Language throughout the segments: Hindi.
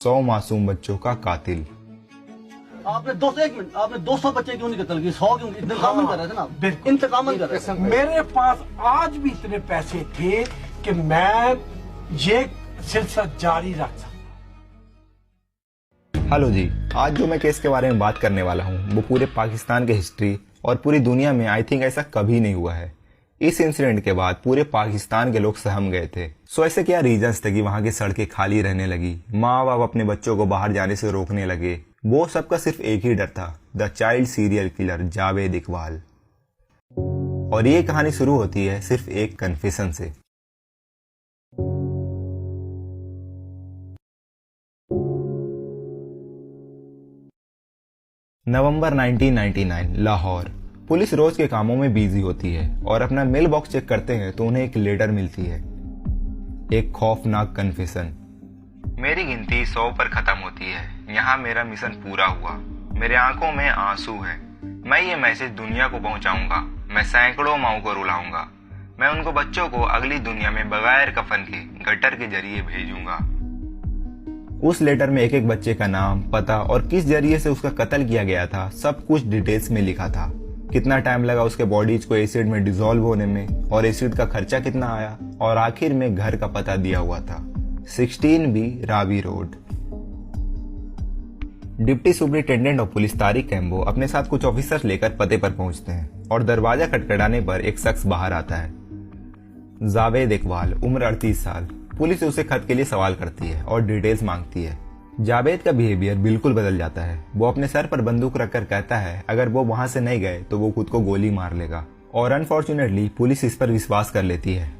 100 मासूम बच्चों का कातिल। आपने 200 बच्चे क्यों नहीं कत्ल किए? 100 क्यों? इंतकाम कर रहे थे ना, इंतकाम कर रहे थे। मेरे पास आज भी इतने पैसे थे कि मैं ये सिलसिला जारी रख सकता। हेलो जी, आज जो मैं केस के बारे में बात करने वाला हूँ वो पूरे पाकिस्तान के हिस्ट्री और पूरी दुनिया में आई थिंक ऐसा कभी नहीं हुआ है। इस इंसिडेंट के बाद पूरे पाकिस्तान के लोग सहम गए थे। सो ऐसे क्या रीजंस थे कि वहां की सड़कें खाली रहने लगी, माँ बाप अपने बच्चों को बाहर जाने से रोकने लगे। वो सबका सिर्फ एक ही डर था, the child serial killer Javed Iqbal. और ये कहानी शुरू होती है सिर्फ एक कन्फेशन से। नवंबर 1999, लाहौर। पुलिस रोज के कामों में बिजी होती है और अपना मेल बॉक्स चेक करते हैं तो उन्हें एक लेटर मिलती है, एक खौफनाक कन्फेशन। मेरी गिनती 100 पर खत्म होती है। यहाँ मेरा मिशन पूरा हुआ। मेरे आंखों में आंसू है। मैं ये मैसेज दुनिया को पहुंचाऊंगा। मैं सैकड़ों माओं को रुलाऊंगा। मैं उनको बच्चों को अगली दुनिया में बगैर कफन के गटर के जरिए भेजूंगा। उस लेटर में एक एक बच्चे का नाम, पता और किस जरिए से उसका कत्ल किया गया था सब कुछ डिटेल्स में लिखा था। कितना टाइम लगा उसके बॉडीज को एसिड में डिसॉल्व होने में और एसिड का खर्चा कितना आया, और आखिर में घर का पता दिया हुआ था, 16B Ravi road. Deputy superintendent of police Tariq combo अपने साथ कुछ ऑफिसर्स लेकर पते पर पहुंचते हैं और दरवाजा खटखटाने पर एक शख्स बाहर आता है, जावेद इकबाल, उम्र 38 साल। पुलिस उसे खत के लिए सवाल करती है और डिटेल्स मांगती है। जावेद का बिहेवियर बिल्कुल बदल जाता है। वो अपने सर पर बंदूक रखकर कहता है अगर वो वहां से नहीं गए तो वो खुद को गोली मार लेगा, और अनफॉर्चुनेटली पुलिस इस पर विश्वास कर लेती है।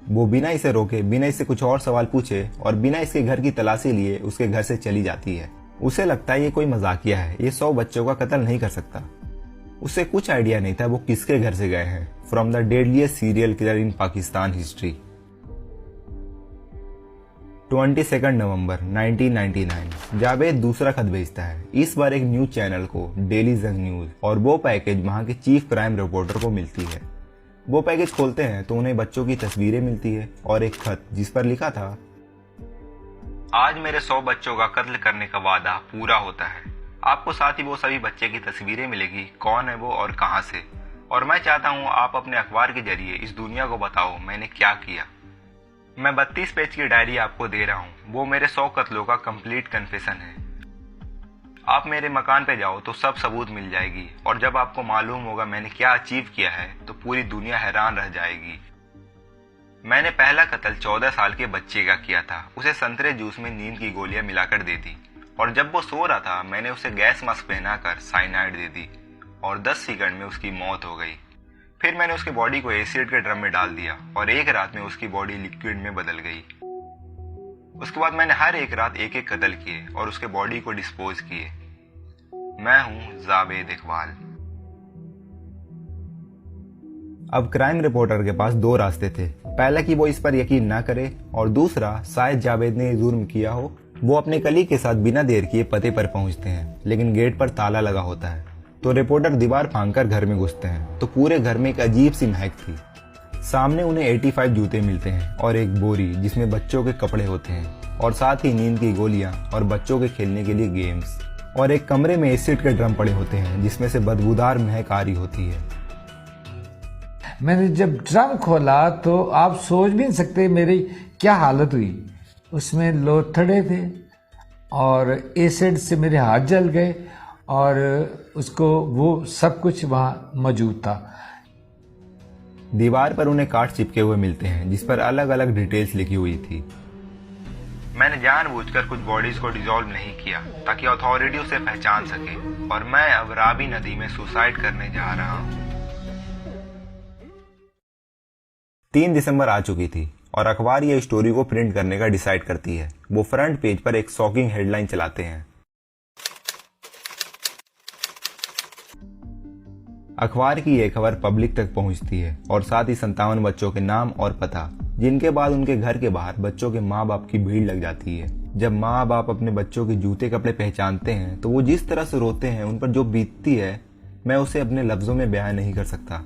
वो बिना इसे रोके, बिना इससे कुछ और सवाल पूछे और बिना इसके घर की तलाशी लिए उसके घर से चली जाती है। उसे लगता है ये कोई मजाकिया है, ये 100 बच्चों का कत्ल नहीं कर सकता। उसे कुछ आइडिया नहीं था वो किसके घर से गए हैं। From the deadliest serial killer in Pakistan history. 22 नवंबर 1999, जावेद दूसरा खत भेजता है, इस बार एक न्यूज चैनल को, डेली जंग न्यूज, और वो पैकेज वहां के चीफ क्राइम रिपोर्टर को मिलती है। वो पैकेज खोलते हैं तो उन्हें बच्चों की तस्वीरें मिलती है और एक खत जिस पर लिखा था, आज मेरे 100 बच्चों का कत्ल करने का वादा पूरा होता है। आपको साथ ही वो सभी बच्चे की तस्वीरें मिलेगी, कौन है वो और कहां से, और मैं चाहता हूं आप अपने अखबार के जरिए इस दुनिया को बताओ मैंने क्या किया। मैं 32 पेज की डायरी आपको दे रहा हूँ, वो मेरे 100 कत्लों का कंप्लीट कन्फेशन है। आप मेरे मकान पे जाओ तो सब सबूत मिल जाएगी, और जब आपको मालूम होगा मैंने क्या अचीव किया है तो पूरी दुनिया हैरान रह जाएगी। मैंने पहला कत्ल 14 साल के बच्चे का किया था। उसे संतरे जूस में नींद की गोलियां मिलाकर दे दी, और जब वो सो रहा था मैंने उसे गैस मास्क पहनाकर साइनाइड दे दी, और 10 सेकंड में उसकी मौत हो गई। फिर मैंने उसकी बॉडी को एसिड के ड्रम में डाल दिया और एक रात में उसकी बॉडी लिक्विड में बदल गई। उसके बाद मैंने हर एक रात एक एक कत्ल किए और उसके बॉडी को डिस्पोज किए। मैं हूं जावेद इकबाल। अब क्राइम रिपोर्टर के पास दो रास्ते थे, पहला कि वो इस पर यकीन ना करे, और दूसरा शायद जावेद ने जुर्म किया हो। वो अपने कलीग के साथ बिना देर किए पते पर पहुंचते हैं, लेकिन गेट पर ताला लगा होता है। तो रिपोर्टर दीवार फांदकर घर में घुसते हैं तो पूरे घर में एक अजीब सी महक थी। सामने उन्हें 85 जूते मिलते हैं और एक बोरी जिसमें बच्चों के कपड़े होते हैं, और साथ ही नींद की गोलियां और बच्चों के खेलने के लिए गेम्स, और एक कमरे में एसिड के ड्रम पड़े होते हैं जिसमें से बदबूदार महक आ रही होती है। मैंने जब ड्रम खोला तो आप सोच भी नहीं सकते मेरी क्या हालत हुई। उसमें लोथड़े थे और एसिड से मेरे हाथ जल गए, और उसको वो सब कुछ वहां मौजूद था। दीवार पर उन्हें कार्ड चिपके हुए मिलते हैं जिस पर अलग अलग डिटेल्स लिखी हुई थी। मैंने जानबूझकर कुछ बॉडीज को डिसॉल्व नहीं किया ताकि अथॉरिटी उसे पहचान सके, और मैं अब रावी नदी में सुसाइड करने जा रहा हूं। 3 दिसंबर आ चुकी थी और अखबार ये स्टोरी को प्रिंट करने का डिसाइड करती है। वो फ्रंट पेज पर एक शॉकिंग हेडलाइन चलाते हैं। अखबार की यह खबर पब्लिक तक पहुंचती है और साथ ही 57 बच्चों के नाम और पता, जिनके बाद उनके घर के बाहर बच्चों के माँ बाप की भीड़ लग जाती है। जब माँ बाप अपने बच्चों के जूते कपड़े पहचानते हैं तो वो जिस तरह से रोते हैं, उन पर जो बीतती है मैं उसे अपने लफ्जों में बयान नहीं कर सकता।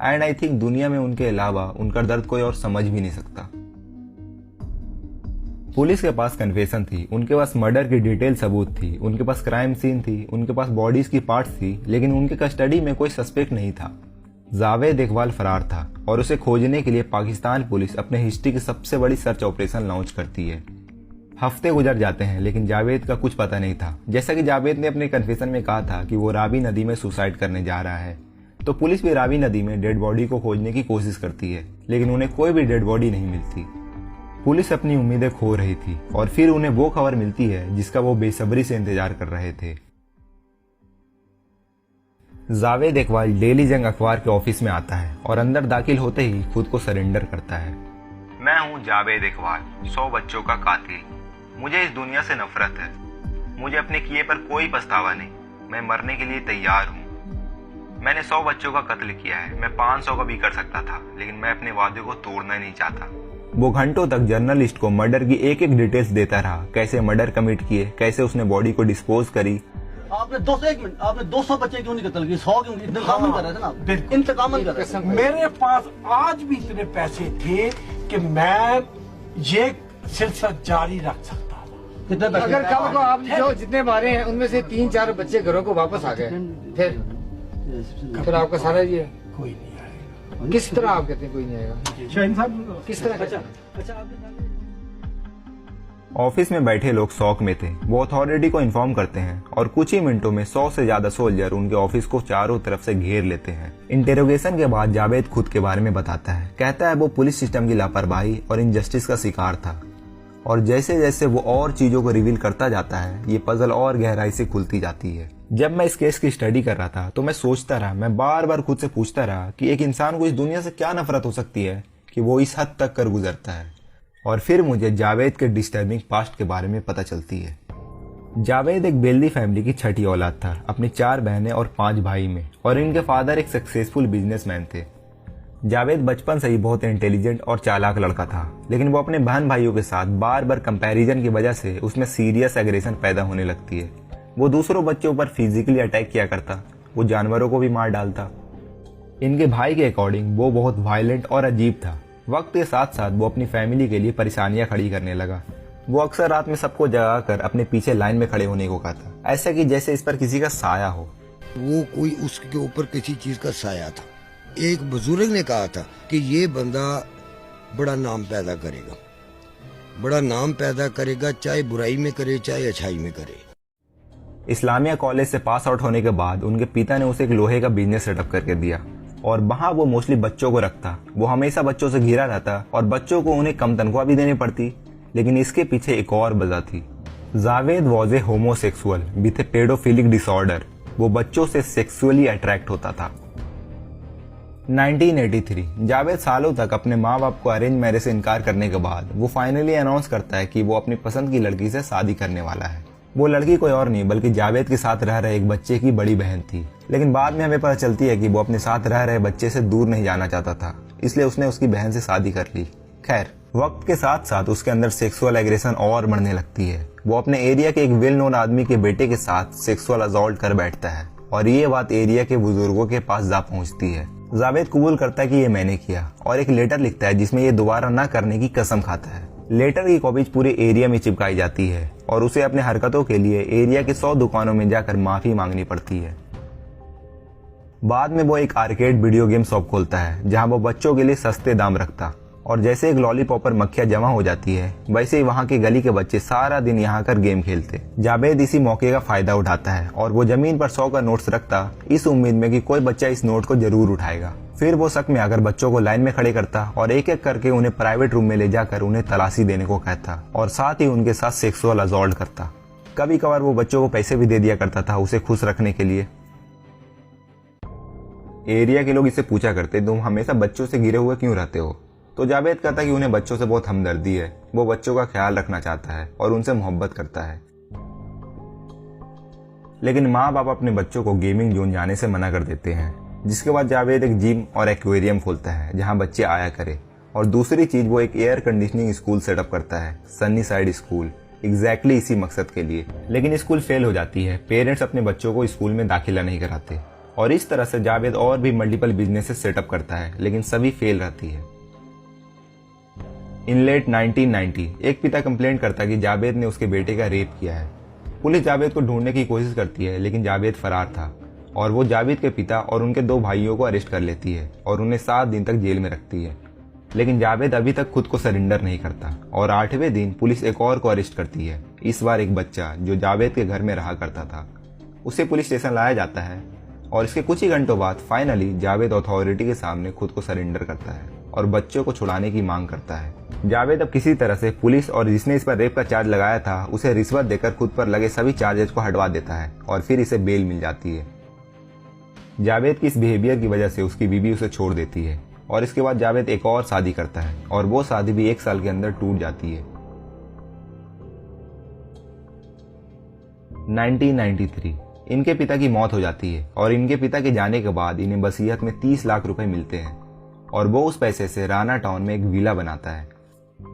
एंड आई थिंक दुनिया में उनके अलावा उनका दर्द कोई और समझ भी नहीं सकता। पुलिस के पास कन्फेशन थी, उनके पास मर्डर की डिटेल सबूत थी, उनके पास क्राइम सीन थी, उनके पास बॉडीज की पार्ट्स थी, लेकिन उनके कस्टडी में कोई सस्पेक्ट नहीं था। जावेद इकबाल फरार था और उसे खोजने के लिए पाकिस्तान पुलिस अपने हिस्ट्री की सबसे बड़ी सर्च ऑपरेशन लॉन्च करती है। हफ्ते गुजर जाते हैं लेकिन जावेद का कुछ पता नहीं था। जैसा कि जावेद ने अपने कन्फेशन में कहा था कि वो रावी नदी में सुसाइड करने जा रहा है, तो पुलिस भी रावी नदी में डेड बॉडी को खोजने की कोशिश करती है, लेकिन उन्हें कोई भी डेड बॉडी नहीं मिलती। पुलिस अपनी उम्मीदें खो रही थी और फिर उन्हें वो खबर मिलती है जिसका वो बेसब्री से इंतजार कर रहे थे। जावेद इकबाल डेली जंग अखबार के ऑफिस में आता है और अंदर दाखिल होते ही खुद को सरेंडर करता है। मैं हूँ जावेद इकबाल, 100 बच्चों का कातिल। मुझे इस दुनिया से नफरत है। मुझे अपने किए पर कोई पछतावा नहीं। मैं मरने के लिए तैयार हूँ। मैंने 100 बच्चों का कत्ल किया है। मैं 500 का भी कर सकता था, लेकिन मैं अपने वादे को तोड़ना नहीं चाहता। वो घंटों तक जर्नलिस्ट को मर्डर की एक एक डिटेल्स देता रहा, कैसे मर्डर कमिट किए, कैसे उसने बॉडी को डिस्पोज करी। आपने 200 बच्चे क्यों नहीं कत्ल किए? 100 क्यों? इंतकाम कर रहे थे ना, इंतकाम कर रहे थे। मेरे पास आज भी इतने पैसे थे कि मैं ये सिलसिला जारी रख सकता था। कितने पैसे? अगर कल को आप जो जितने मारे हैं उनमें से 3-4 बच्चे घरों को वापस आ गए, फिर आपका सारा ये कोई नहीं आएगा। किस तरह आप कहते हैं कोई नहीं आएगा? शाहीन साहब किस तरह? अच्छा ऑफिस में बैठे लोग शौक में थे। वो अथॉरिटी को इन्फॉर्म करते हैं और कुछ ही मिनटों में 100 से ज्यादा सोल्जर उनके ऑफिस को चारों तरफ से घेर लेते हैं। इंटेरोगेशन के बाद जावेद खुद के बारे में बताता है। कहता है वो पुलिस सिस्टम की लापरवाही और इनजस्टिस का शिकार था, और जैसे जैसे वो और चीजों को रिवील करता जाता है, ये पजल और गहराई से खुलती जाती है। जब मैं इस केस की स्टडी कर रहा था तो मैं सोचता रहा, मैं बार बार खुद से पूछता रहा कि एक इंसान को इस दुनिया से क्या नफरत हो सकती है कि वो इस हद तक कर गुजरता है। और फिर मुझे जावेद के डिस्टर्बिंग पास्ट के बारे में पता चलती है। जावेद एक वेल्दी फैमिली की छठी औलाद था, अपनी 4 बहनें और 5 भाई में, और इनके फादर एक सक्सेसफुल बिजनेसमैन थे। जावेद बचपन से ही बहुत इंटेलिजेंट और चालाक लड़का था, लेकिन वो अपने बहन भाइयों के साथ बार बार कंपैरिजन की वजह से उसमें सीरियस एग्रेशन पैदा होने लगती है। वो दूसरों बच्चों पर फिजिकली अटैक किया करता, वो जानवरों को भी मार डालता। इनके भाई के अकॉर्डिंग वो बहुत वायलेंट और अजीब था। वक्त के साथ साथ वो अपनी फैमिली के लिए परेशानियां खड़ी करने लगा। वो अक्सर रात में सबको जगाकर अपने पीछे लाइन में खड़े होने को कहता, ऐसा कि जैसे इस पर किसी का साया हो। वो कोई उसके ऊपर किसी चीज का साया था। एक बुजुर्ग ने कहा था कि ये बंदा बड़ा नाम पैदा करेगा, बड़ा नाम पैदा करेगा, चाहे बुराई में करे चाहे अच्छाई में करे। इस्लामिया कॉलेज से पास आउट होने के बाद उनके पिता ने उसे एक लोहे का बिजनेस सेटअप करके दिया, और वहां वो मोस्टली बच्चों को रखता। वो हमेशा बच्चों से घिरा रहता और बच्चों को उन्हें कम तनख्वाह भी देनी पड़ती, लेकिन इसके पीछे एक और वजह थी। Javed was a homosexual with a paedophilic disorder. वो बच्चों से सेक्सुअली अट्रैक्ट होता था। 1983 जावेद सालों तक अपने माँ बाप को अरेंज मैरिज से इनकार करने के बाद वो फाइनली अनाउंस करता है कि वो अपनी पसंद की लड़की से शादी करने वाला है। वो लड़की कोई और नहीं बल्कि जावेद के साथ रह रहे एक बच्चे की बड़ी बहन थी, लेकिन बाद में हमें पता चलती है कि वो अपने साथ रह रहे बच्चे से दूर नहीं जाना चाहता था, इसलिए उसने उसकी बहन से शादी कर ली। खैर, वक्त के साथ साथ उसके अंदर सेक्सुअल एग्रेशन और बढ़ने लगती है। वो अपने एरिया के एक वेल नोन आदमी के बेटे के साथ सेक्सुअल असॉल्ट कर बैठता है, और ये बात एरिया के बुजुर्गों के पास जा पहुंचती है। जावेद कबूल करता है कि ये मैंने किया, और एक लेटर लिखता है जिसमें ये दोबारा न करने की कसम खाता है। लेटर की कॉपीज पूरे एरिया में चिपकाई जाती है, और उसे अपने हरकतों के लिए एरिया के 100 दुकानों में जाकर माफी मांगनी पड़ती है। बाद में वो एक आर्केड वीडियो गेम शॉप खोलता है, जहां वो बच्चों के लिए सस्ते दाम रखता, और जैसे एक लॉलीपॉप पर मक्खियां जमा हो जाती है, वैसे ही वहां के गली के बच्चे सारा दिन यहाँ आकर गेम खेलते। जावेद इसी मौके का फायदा उठाता है और वो जमीन पर 100 का नोट्स रखता, इस उम्मीद में कि कोई बच्चा इस नोट को जरूर उठाएगा। फिर वो शक में आकर बच्चों को लाइन में खड़े करता और एक एक करके उन्हें प्राइवेट रूम में ले जाकर उन्हें तलाशी देने को कहता, और साथ ही उनके साथ सेक्सुअल असॉल्ट करता। कभी कभार वो बच्चों को पैसे भी दे दिया करता था उसे खुश रखने के लिए। एरिया के लोग इससे पूछा करते, तुम हमेशा बच्चों से घिरे हुए क्यों रहते हो? तो जावेद कहता कि उन्हें बच्चों से बहुत हमदर्दी है, वो बच्चों का ख्याल रखना चाहता है और उनसे मोहब्बत करता है। लेकिन माँ बाप अपने बच्चों को गेमिंग जोन जाने से मना कर देते हैं, जिसके बाद जावेद एक जिम और एक्वेरियम खोलता है जहां बच्चे आया करे। और दूसरी चीज, वो एक एयर कंडीशनिंग स्कूल सेटअप करता है, सन्नी साइड स्कूल, एग्जैक्टली इसी मकसद के लिए। लेकिन स्कूल फेल हो जाती है, पेरेंट्स अपने बच्चों को स्कूल में दाखिला नहीं कराते, और इस तरह से जावेद और भी मल्टीपल बिजनेसेस सेटअप करता है, लेकिन सभी फेल रहती है। इन लेट 1990 एक पिता कंप्लेंट करता है कि जावेद ने उसके बेटे का रेप किया है। पुलिस जावेद को ढूंढने की कोशिश करती है, लेकिन जावेद फरार था और वो जावेद के पिता और उनके 2 भाइयों को अरेस्ट कर लेती है और उन्हें 7 दिन तक जेल में रखती है। लेकिन जावेद अभी तक खुद को सरेंडर नहीं करता और 8वें दिन पुलिस एक और को अरेस्ट करती है। इस बार एक बच्चा जो जावेद के घर में रहा करता था, उसे पुलिस स्टेशन लाया जाता है और इसके कुछ ही घंटों बाद फाइनली जावेद अथॉरिटी के सामने खुद को सरेंडर करता है और बच्चों को छुड़ाने की मांग करता है। जावेद अब किसी तरह से पुलिस और जिसने इस पर रेप का चार्ज लगाया था उसे रिश्वत देकर खुद पर लगे सभी चार्जेस को हटवा देता है और फिर इसे बेल मिल जाती है। जावेद की इस बिहेवियर की वजह से उसकी बीवी उसे छोड़ देती है और इसके बाद जावेद एक और शादी करता है और वो शादी भी 1 साल के अंदर टूट जाती है। 1993 इनके पिता की मौत हो जाती है और इनके पिता के जाने के बाद इन्हें वसीयत में 30 लाख रुपए मिलते हैं और वो उस पैसे से राना टाउन में एक विला बनाता है।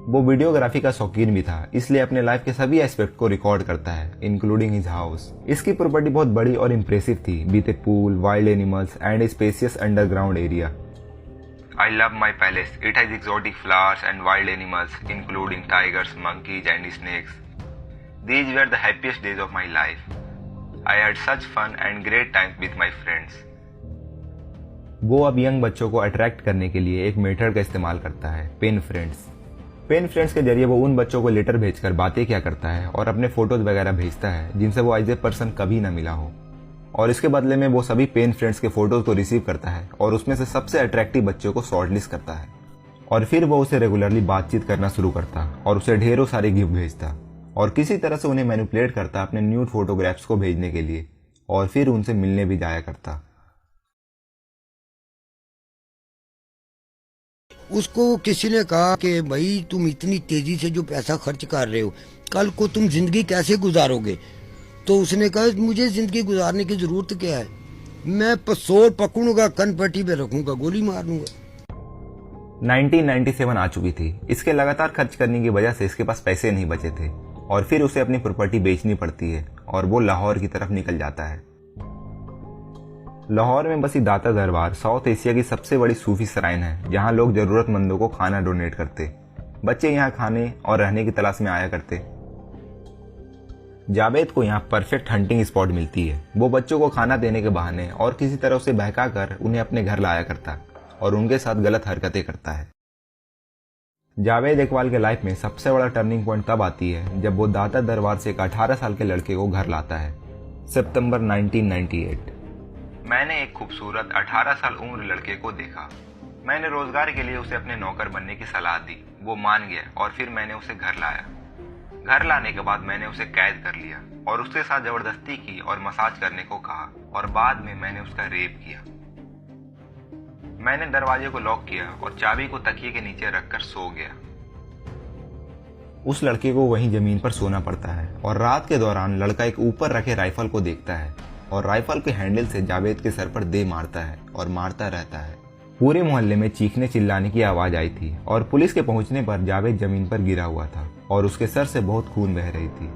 वो वीडियोग्राफी का शौकीन भी था, इसलिए अपने लाइफ के सभी एस्पेक्ट को रिकॉर्ड करता है, इंक्लूडिंग हिज हाउस। इसकी प्रॉपर्टी बहुत बड़ी और इम्प्रेसिव थी, with A pool, wild animals and A spacious underground area. I love my palace. It has exotic flowers and wild animals, including tigers, monkeys, and snakes. These were the happiest days of my life. I had such fun and great times with my friends. वो अब यंग बच्चों को अट्रैक्ट करने के लिए एक मेथड का इस्तेमाल करता है, पेन फ्रेंड्स। पेन फ्रेंड्स के जरिए वो उन बच्चों को लेटर भेजकर बातें क्या करता है और अपने फोटोज वगैरह भेजता है जिनसे वो एज ए पर्सन कभी ना मिला हो, और इसके बदले में वो सभी पेन फ्रेंड्स के फोटोज को रिसीव करता है और उसमें से सबसे अट्रैक्टिव बच्चों को शॉर्टलिस्ट करता है और फिर वो उसे रेगुलरली बातचीत करना शुरू करता और उसे ढेरों सारे गिफ्ट भेजता और किसी तरह से उन्हें मैनिपुलेट करता अपने न्यूड फोटोग्राफ्स को भेजने के लिए और फिर उनसे मिलने भी जाया करता। उसको किसी ने कहा कि भाई तुम इतनी तेजी से जो पैसा खर्च कर रहे हो, कल को तुम जिंदगी कैसे गुजारोगे? तो उसने कहा मुझे जिंदगी गुजारने की जरूरत क्या है, मैं पिस्तौल पकड़ूंगा, कन पट्टी पे रखूंगा, गोली मार दूंगा। 1997 आ चुकी थी। इसके लगातार खर्च करने की वजह से इसके पास पैसे नहीं बचे थे और फिर उसे अपनी प्रॉपर्टी बेचनी पड़ती है और वो लाहौर की तरफ निकल जाता है। लाहौर में बसी दाता दरबार साउथ एशिया की सबसे बड़ी सूफी श्राइन है, जहां लोग जरूरतमंदों को खाना डोनेट करते। बच्चे यहाँ खाने और रहने की तलाश में आया करते। जावेद को यहाँ परफेक्ट हंटिंग स्पॉट मिलती है। वो बच्चों को खाना देने के बहाने और किसी तरह उसे बहका कर उन्हें अपने घर लाया करता और उनके साथ गलत हरकतें करता है। जावेद इकबाल के लाइफ में सबसे बड़ा टर्निंग पॉइंट तब आती है जब वो दाता दरबार से एक 18 साल के लड़के को घर लाता है। सितंबर 1998। मैंने एक खूबसूरत 18 साल उम्र लड़के को देखा। मैंने रोजगार के लिए उसे अपने नौकर बनने की सलाह दी। वो मान गया और फिर मैंने उसे घर लाया। घर लाने के बाद मैंने उसे कैद कर लिया और उसके साथ जबरदस्ती की और मसाज करने को कहा और बाद में मैंने उसका रेप किया। मैंने दरवाजे को लॉक किया और चाबी को तकिए के नीचे रखकर सो गया। उस लड़के को वहीं जमीन पर सोना पड़ता है और रात के दौरान लड़का एक ऊपर रखे राइफल को देखता है और राइफल के हैंडल से जावेद के सर पर दे मारता है और मारता रहता है। पूरे मोहल्ले में चीखने चिल्लाने की आवाज आई थी और पुलिस के पहुंचने पर जावेद जमीन पर गिरा हुआ था और उसके सर से बहुत खून बह रही थी।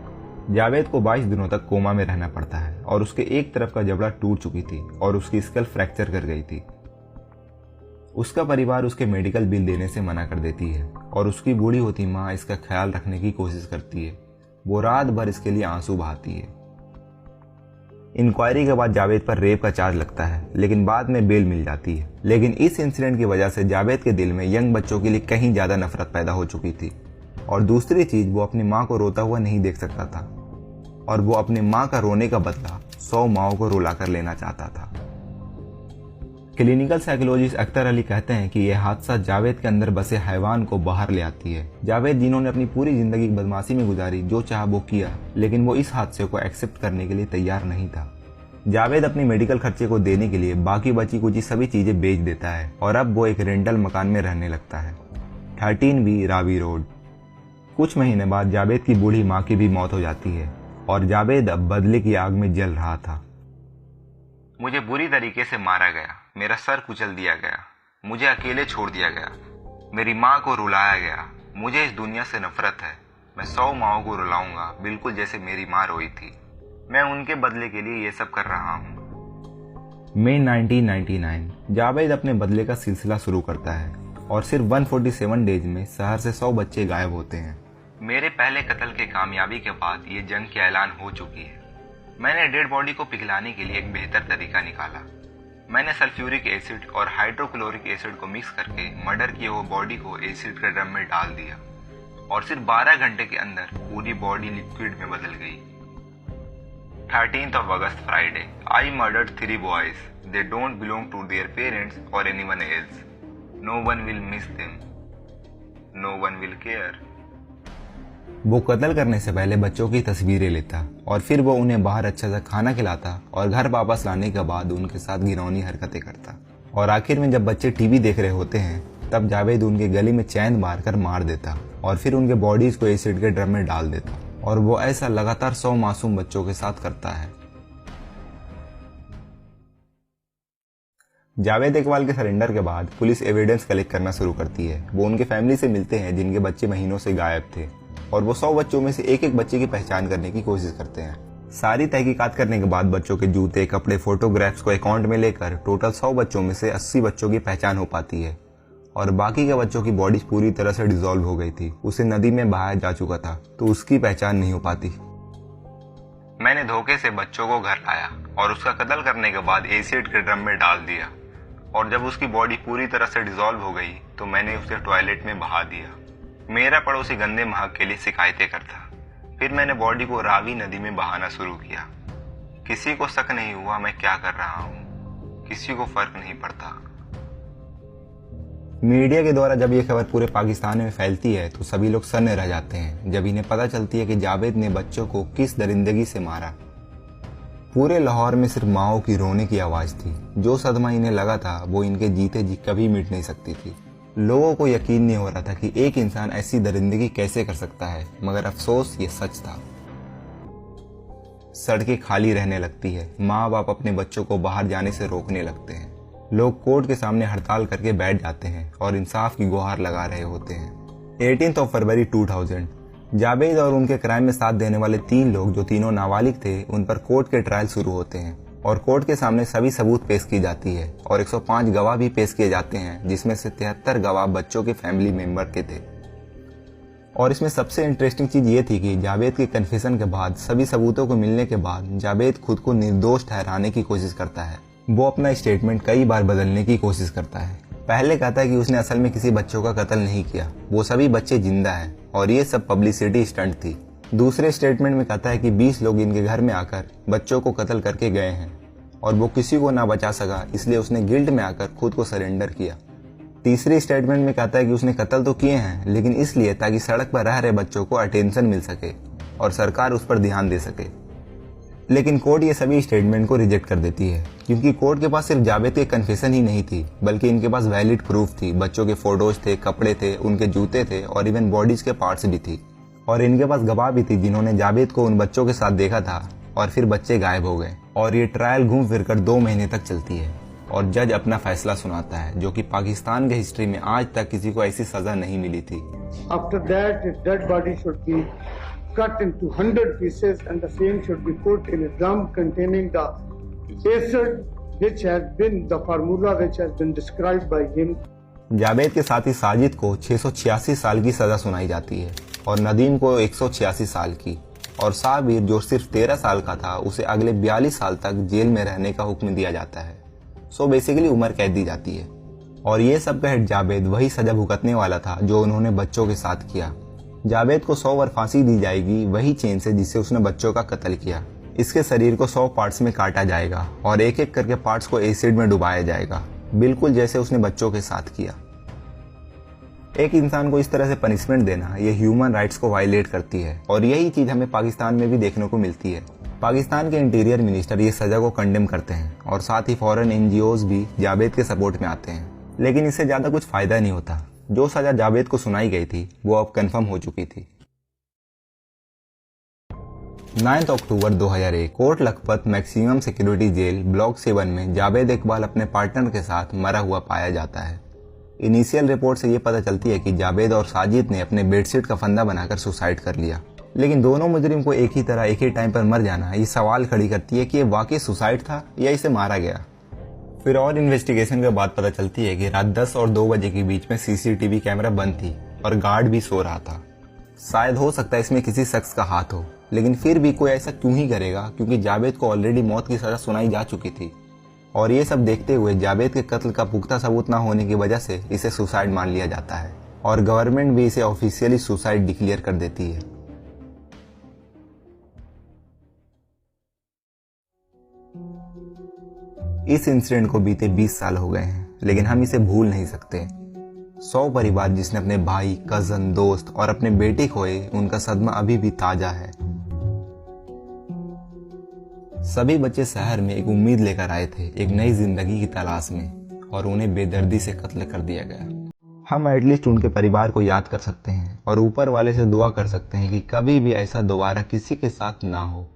जावेद को 22 दिनों तक कोमा में रहना पड़ता है और उसके एक तरफ का जबड़ा टूट चुकी थी और उसकी स्कल फ्रैक्चर कर गई थी। उसका परिवार उसके मेडिकल बिल देने से मना कर देती है और उसकी बूढ़ी होती माँ इसका ख्याल रखने की कोशिश करती है। वो रात भर इसके लिए आंसू बहाती है। इंक्वायरी के बाद जावेद पर रेप का चार्ज लगता है, लेकिन बाद में बेल मिल जाती है। लेकिन इस इंसिडेंट की वजह से जावेद के दिल में यंग बच्चों के लिए कहीं ज्यादा नफरत पैदा हो चुकी थी और दूसरी चीज, वो अपनी माँ को रोता हुआ नहीं देख सकता था और वो अपनी माँ का रोने का बदला 100 माओं को रुलाकर लेना चाहता था। क्लिनिकल साइकोलॉजिस्ट अख्तर अली कहते हैं कि यह हादसा जावेद के अंदर बसे हैवान को बाहर ले आती है। जावेद जिन्होंने अपनी पूरी जिंदगी बदमाशी में गुजारी, जो चाहा वो किया, लेकिन वो इस हादसे को एक्सेप्ट करने के लिए तैयार नहीं था। जावेद अपनी मेडिकल खर्चे को देने के लिए बाकी बची कुची सभी चीजें बेच देता है और अब वो एक रेंटल मकान में रहने लगता है, 13B रावी रोड। कुछ महीने बाद जावेद की बूढ़ी माँ की भी मौत हो जाती है और जावेद अब बदले की आग में जल रहा था। मुझे बुरी तरीके से मारा गया, मेरा सर कुचल दिया गया, मुझे अकेले छोड़ दिया गया, मेरी माँ को रुलाया गया, मुझे इस दुनिया से नफरत है। मैं 100 माओं को रुलाऊंगा, बिल्कुल जैसे मेरी माँ रोई थी। मैं उनके बदले के लिए ये सब कर रहा हूँ। मई 1999 जावेद अपने बदले का सिलसिला शुरू करता है। और सिर्फ 147 डेज में शहर से 100 बच्चे गायब होते हैं। मेरे पहले कत्ल के कामयाबी के बाद ये जंग की ऐलान हो चुकी है। मैंने डेड बॉडी को पिघलाने के लिए एक बेहतर तरीका निकाला। मैंने सल्फ्यूरिक एसिड और हाइड्रोक्लोरिक एसिड को मिक्स करके मर्डर किए हुए बॉडी को एसिड के ड्रम में डाल दिया और सिर्फ 12 घंटे के अंदर पूरी बॉडी लिक्विड में बदल गई। 13th of August Friday, I murdered 3 boys. They don't belong to their parents or anyone else. No one will miss them. No one will care. वो कत्ल करने से पहले बच्चों की तस्वीरें लेता और फिर वो उन्हें बाहर अच्छा सा खाना खिलाता और घर वापस लाने के बाद उनके साथ घिनौनी हरकतें करता। और आखिर में जब बच्चे टीवी देख रहे होते हैं तब जावेद उनके गले में चैन मारकर मार देता और फिर उनके बॉडीज को एसिड के ड्रम में डाल देता और वो ऐसा लगातार 100 मासूम बच्चों के साथ करता है। जावेद इकबाल के सरेंडर के बाद पुलिस एविडेंस कलेक्ट करना शुरू करती है। वो उनके फैमिली से मिलते हैं जिनके बच्चे महीनों से गायब थे और वो 100 बच्चों में से एक एक बच्चे की पहचान करने की कोशिश करते हैं। सारी तहकीकात करने के बाद बच्चों के जूते, कपड़े, फोटोग्राफ्स को अकाउंट में लेकर टोटल 100 बच्चों में से 80 बच्चों की पहचान हो पाती है और बाकी के बच्चों की बॉडीज पूरी तरह से डिसॉल्व हो गई थी। उसे नदी में बहाया जा चुका था तो उसकी पहचान नहीं हो पाती। मैंने धोखे से बच्चों को घर लाया और उसका कत्ल करने के बाद एसिड के ड्रम में डाल दिया और जब उसकी बॉडी पूरी तरह से डिसॉल्व हो गई तो मैंने उसे टॉयलेट में बहा दिया। मेरा पड़ोसी गंदे महक के लिए शिकायतें करता। फिर मैंने बॉडी को रावी नदी में बहाना शुरू किया। किसी को शक नहीं हुआ मैं क्या कर रहा हूँ, किसी को फर्क नहीं पड़ता। मीडिया के द्वारा जब ये खबर पूरे पाकिस्तान में फैलती है तो सभी लोग सन्न रह जाते हैं जब इन्हें पता चलती है कि जावेद ने बच्चों को किस दरिंदगी से मारा। पूरे लाहौर में सिर्फ माओ की रोने की आवाज थी। जो सदमा इन्हें लगा था वो इनके जीते जी कभी मिट नहीं सकती थी। लोगों को यकीन नहीं हो रहा था कि एक इंसान ऐसी दरिंदगी कैसे कर सकता है, मगर अफसोस ये सच था। सड़कें खाली रहने लगती है। माँ बाप अपने बच्चों को बाहर जाने से रोकने लगते हैं। लोग कोर्ट के सामने हड़ताल करके बैठ जाते हैं और इंसाफ की गुहार लगा रहे होते हैं। 18th of February 2000, जावेद और उनके क्राइम में साथ देने वाले 3 लोग जो तीनों नाबालिग थे उन पर कोर्ट के ट्रायल शुरू होते हैं और कोर्ट के सामने सभी सबूत पेश की जाती है और 105 गवाह भी पेश किए जाते हैं जिसमें से 73 गवाह बच्चों के फैमिली मेंबर के थे। और इसमें सबसे इंटरेस्टिंग चीज ये थी कि जावेद के कन्फेशन के बाद सभी सबूतों को मिलने के बाद जावेद खुद को निर्दोष ठहराने की कोशिश करता है। वो अपना स्टेटमेंट कई बार बदलने की कोशिश करता है। पहले कहता है कि उसने असल में किसी बच्चों का कत्ल नहीं किया, वो सभी बच्चे जिंदा हैं और ये सब पब्लिसिटी स्टंट थी। दूसरे स्टेटमेंट में कहता है कि 20 लोग इनके घर में आकर बच्चों को कत्ल करके गए हैं और वो किसी को ना बचा सका, इसलिए उसने गिल्ट में आकर खुद को सरेंडर किया। तीसरे स्टेटमेंट में कहता है कि उसने कत्ल तो किए हैं लेकिन इसलिए ताकि सड़क पर रह रहे बच्चों को अटेंशन मिल सके और सरकार उस पर ध्यान दे सके। लेकिन कोर्ट ये सभी स्टेटमेंट को रिजेक्ट कर देती है क्योंकि कोर्ट के पास सिर्फ जावेद के कन्फेशन ही नहीं थी बल्कि इनके पास वैलिड प्रूफ थी। बच्चों के फोटोज थे, कपड़े थे, उनके जूते थे और इवन बॉडीज के पार्ट्स भी थी और इनके पास गवाह भी थी जिन्होंने जावेद को उन बच्चों के साथ देखा था और फिर बच्चे गायब हो गए। और ये ट्रायल घूम फिर कर 2 महीने तक चलती है और जज अपना फैसला सुनाता है जो कि पाकिस्तान के हिस्ट्री में आज तक किसी को ऐसी सजा नहीं मिली थी। After that, his dead body should be cut into 100 pieces and the same should be put in a drum containing the acid which has been the formula which has been described by him. Javed के साथी साजिद को 686 साल की सजा सुनाई जाती है और नदीम को 186 साल की और साबिर जो सिर्फ 13 साल का था उसे अगले 42 साल तक जेल में रहने का हुक्म दिया जाता है। सो बेसिकली उम्र कैद दी जाती है और ये सब का हेड जावेद वही सजा भुगतने वाला था जो उन्होंने बच्चों के साथ किया। जावेद को 100 बार फांसी दी जाएगी वही चेन से जिससे उसने बच्चों का कत्ल किया। इसके शरीर को 100 पार्ट्स में काटा जाएगा और एक एक करके पार्ट्स को एसिड में डुबाया जाएगा, बिल्कुल जैसे उसने बच्चों के साथ किया। एक इंसान को इस तरह से पनिशमेंट देना ये ह्यूमन राइट्स को वायलेट करती है और यही चीज हमें पाकिस्तान में भी देखने को मिलती है। पाकिस्तान के इंटीरियर मिनिस्टर ये सजा को कंडेम करते हैं और साथ ही फॉरेन एनजीओज भी जावेद के सपोर्ट में आते हैं, लेकिन इससे ज्यादा कुछ फायदा नहीं होता। जो सजा जावेद को सुनाई गई थी वो अब कंफर्म हो चुकी थी। 9 अक्टूबर 2001 Kot Lakhpat maximum security jail block 7 में जावेद इकबाल अपने पार्टनर के साथ मरा हुआ पाया जाता है। इनिशियल रिपोर्ट से ये पता चलती है कि जावेद और साजिद ने अपने बेडशीट का फंदा बनाकर सुसाइड कर लिया, लेकिन दोनों मुजरिम को एक ही तरह एक ही टाइम पर मर जाना ये सवाल खड़ी करती है कि ये वाकई सुसाइड था या इसे मारा गया। फिर और इन्वेस्टिगेशन के बाद पता चलती है कि रात 10 और 2 बजे के बीच में सीसीटीवी कैमरा बंद थी और गार्ड भी सो रहा था। शायद हो सकता है इसमें किसी शख्स का हाथ हो, लेकिन फिर भी कोई ऐसा क्यों ही करेगा, क्योंकि जावेद को ऑलरेडी मौत की सजा सुनाई जा चुकी थी। और ये सब देखते हुए जावेद के कत्ल का पुख्ता सबूत न होने की वजह से इसे सुसाइड मान लिया जाता है और गवर्नमेंट भी इसे ऑफिशियली सुसाइड डिक्लेयर कर देती है। इस इंसिडेंट को बीते 20 साल हो गए हैं, लेकिन हम इसे भूल नहीं सकते। 100 परिवार जिसने अपने भाई, कजन, दोस्त और अपने बेटे खोए, उनका सदमा अभी भी ताजा है। सभी बच्चे शहर में एक उम्मीद लेकर आए थे, एक नई जिंदगी की तलाश में, और उन्हें बेदर्दी से कत्ल कर दिया गया। हम एटलीस्ट उनके परिवार को याद कर सकते हैं और ऊपर वाले से दुआ कर सकते हैं कि कभी भी ऐसा दोबारा किसी के साथ ना हो।